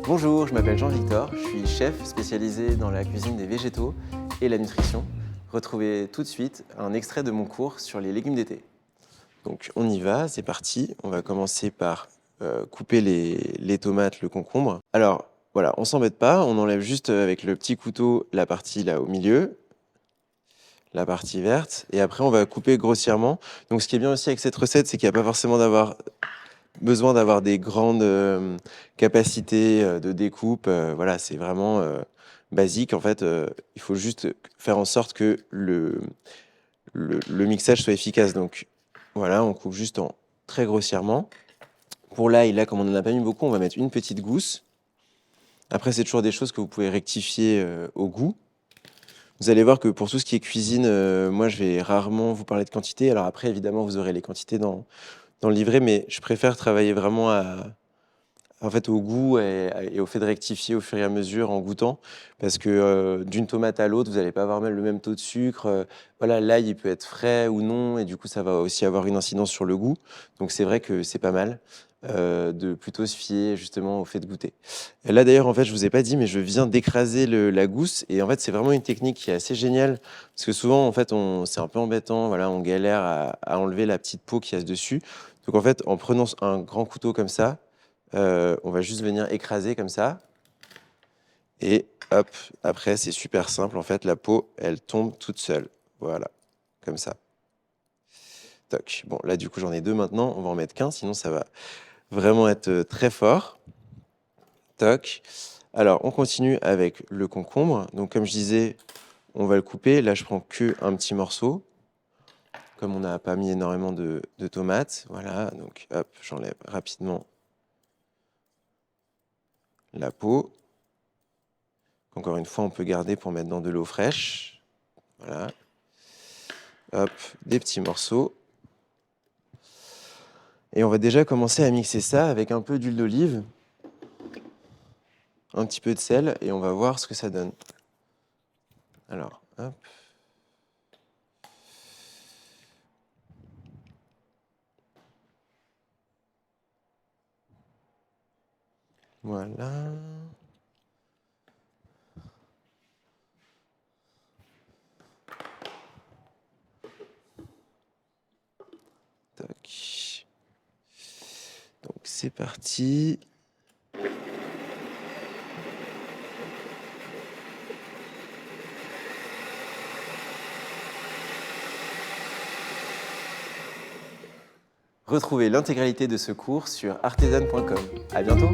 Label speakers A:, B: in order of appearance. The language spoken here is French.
A: Bonjour, je m'appelle Jean-Victor, je suis chef spécialisé dans la cuisine des végétaux et la nutrition. Retrouvez tout de suite un extrait de mon cours sur les légumes d'été. Donc on y va, c'est parti. On va commencer par couper les tomates, le concombre. Alors voilà, on s'embête pas, on enlève juste avec le petit couteau la partie là au milieu, la partie verte, et après on va couper grossièrement. Donc ce qui est bien aussi avec cette recette, c'est qu'il n'y a pas forcément besoin d'avoir des grandes capacités de découpe. Voilà, c'est vraiment basique. En fait, il faut juste faire en sorte que le mixage soit efficace. Donc voilà, on coupe juste très grossièrement. Pour l'ail, là, comme on n'en a pas mis beaucoup, on va mettre une petite gousse. Après, c'est toujours des choses que vous pouvez rectifier au goût. Vous allez voir que pour tout ce qui est cuisine, moi, je vais rarement vous parler de quantité. Alors après, évidemment, vous aurez les quantités dans le livret, mais je préfère travailler vraiment en fait, au goût et au fait de rectifier au fur et à mesure en goûtant. Parce que d'une tomate à l'autre, vous n'allez pas avoir même le même taux de sucre. Voilà, l'ail, il peut être frais ou non, et du coup, ça va aussi avoir une incidence sur le goût. Donc, c'est vrai que c'est pas mal de plutôt se fier justement au fait de goûter. Et là, d'ailleurs, en fait, je vous ai pas dit, mais je viens d'écraser la gousse. Et en fait, c'est vraiment une technique qui est assez géniale. Parce que souvent, en fait, c'est un peu embêtant. Voilà, on galère à enlever la petite peau qui y a dessus. Donc, en fait, en prenant un grand couteau comme ça, on va juste venir écraser comme ça. Et hop, après, c'est super simple. En fait, la peau, elle tombe toute seule. Voilà, comme ça. Toc. Bon, là, du coup, j'en ai deux maintenant. On va en mettre qu'un, sinon ça va vraiment être très fort. Toc. Alors, on continue avec le concombre. Donc, comme je disais, on va le couper. Là, je prends que un petit morceau. Comme on n'a pas mis énormément de tomates. Voilà, donc hop, j'enlève rapidement la peau. Encore une fois, on peut garder pour mettre dans de l'eau fraîche. Voilà. Hop, des petits morceaux. Et on va déjà commencer à mixer ça avec un peu d'huile d'olive, un petit peu de sel, et on va voir ce que ça donne. Alors, hop. Voilà. Tac. Donc c'est parti. Retrouvez l'intégralité de ce cours sur artisan.com. À bientôt!